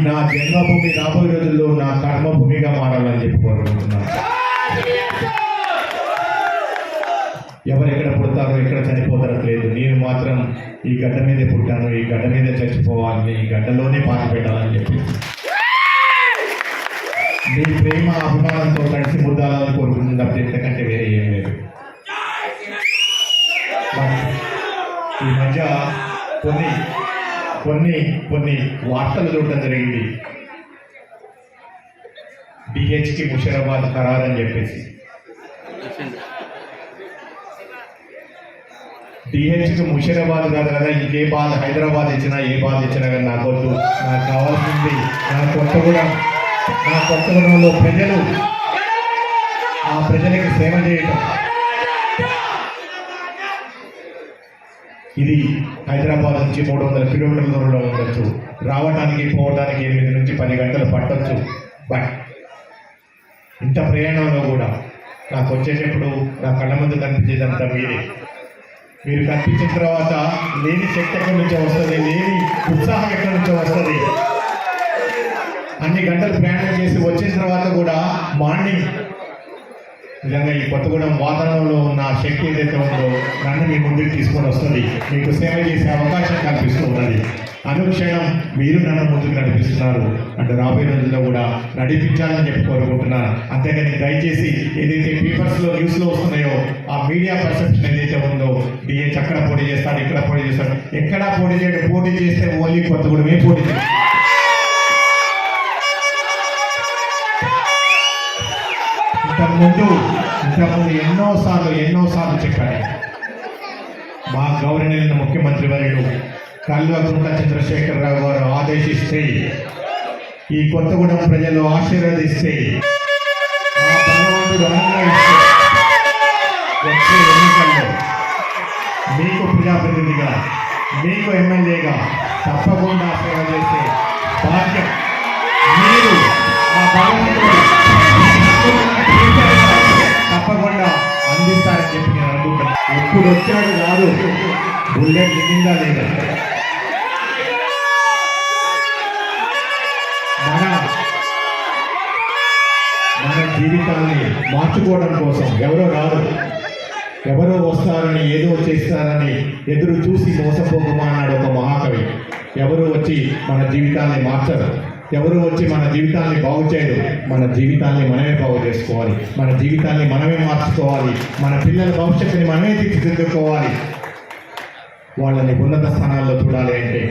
నా జన్మభూమి రాబోయే రోజుల్లో నా కర్మభూమిగా మారాలని చెప్పి కోరుకుంటున్నాను. ఎవరు ఎక్కడ పుడతారో ఎక్కడ చనిపోతారో లేదు, నేను మాత్రం ఈ గడ్డ మీదే పుట్టాను, ఈ గడ్డ మీదే చచ్చిపోవాలని, ఈ గడ్డలోనే పాత పెట్టాలని చెప్పి మీ ప్రేమ అభిమానంతో కలిసి ముద్దాలని కోరుకుంటున్నప్పుడు ఎంతకంటే వేరే ఏం లేదు. ఈ మధ్య కొన్ని వార్తలు చూడటం జరిగింది. డిహెచ్కి ముషీరాబాద్ ఖరారని చెప్పేసి. డిహెచ్కి ముషీరాబాద్ కాదు కదా, ఇంకే బాధ హైదరాబాద్ ఇచ్చినా ఏ బాధ ఇచ్చినా కానీ నాకు వద్దు. నాకు కావాల్సింది నా కొత్తగూడెంలో ప్రజలు, ఆ ప్రజలకి సేవ చేయటం. ఇది హైదరాబాద్ నుంచి 300 కిలోమీటర్ల దూరంలో ఉండొచ్చు, రావడానికి పోవడానికి 8 నుంచి 10 గంటలు పట్టొచ్చు. బట్ ఇంత ప్రయాణంలో కూడా నాకు వచ్చేటప్పుడు నా కళ్ళ ముందు కనిపించేదంతా మీరే. మీరు కనిపించిన తర్వాత లేని శక్తి ఎక్కడి నుంచో వస్తుంది, లేని ఉత్సాహం ఎక్కడి నుంచో వస్తుంది. అన్ని గంటలు ప్రయాణం చేసి వచ్చిన తర్వాత కూడా మార్నింగ్ నిజంగా ఈ కొత్తగూడెం వాతావరణంలో ఉన్న శక్తి ఏదైతే ఉందో నన్ను మీ ముందుకు తీసుకొని వస్తుంది, మీకు సేవ చేసే అవకాశం కల్పిస్తూ ఉన్నది. అనుక్షణం మీరు నన్ను ముందుకు నడిపిస్తున్నారు. అంటే రాబోయే రోజుల్లో కూడా నడిపించాలని చెప్పి కోరుకుంటున్నాను. అంతేగాని దయచేసి ఏదైతే పేపర్స్లో న్యూస్లో వస్తున్నాయో ఆ మీడియా పర్సెప్షన్ ఏదైతే ఉందో, డిహెచ్ అక్కడ పోటీ చేస్తాడు, ఇక్కడ పోటీ చేస్తాడు, ఎక్కడా పోటీ చేయడం, పోటీ చేస్తే ఓన్లీ కొత్తగూడెమే పోటీ చేస్తాడు. ఇంతకుముందు ఎన్నోసార్లు చెప్పాను. మా గౌరవనీయ ముఖ్యమంత్రి వర్యులు కల్వకుంట్ల చంద్రశేఖరరావు గారు ఆదేశిస్తే, ఈ కొత్తగూడెం ప్రజలు ఆశీర్వదిస్తే, ఆ భగవంతుడు అనుగ్రహిస్తే వచ్చే ఎన్నికల్లో మీకు ప్రజాప్రతినిధిగా, మీకు ఎమ్మెల్యేగా తప్పకుండా సేవ చేసే బాధ్యత మీరు ఆ భగవంతుడు తప్పకుండా అందిస్తారని చెప్పి నేను అనుకుంటున్నాను. ఎప్పుడు వచ్చాడు కాదు, బుల్లెట్ దిగిందా లేదా, మన జీవితాన్ని మార్చుకోవడం కోసం ఎవరో రాదు, ఎవరో వస్తారని ఏదో చేస్తారని ఎదురు చూసి మోసపోకమా అన్నాడు ఒక మహాకవి. ఎవరు వచ్చి మన జీవితాన్ని మార్చరు, ఎవరు వచ్చి మన జీవితాన్ని బాగు చేయరు. మన జీవితాన్ని మనమే బాగు చేసుకోవాలి, మన జీవితాన్ని మనమే మార్చుకోవాలి, మన పిల్లల భవిష్యత్తుని మనమే తీర్చిదిద్దుకోవాలి. వాళ్ళని ఉన్నత స్థానాల్లో చూడాలి అంటే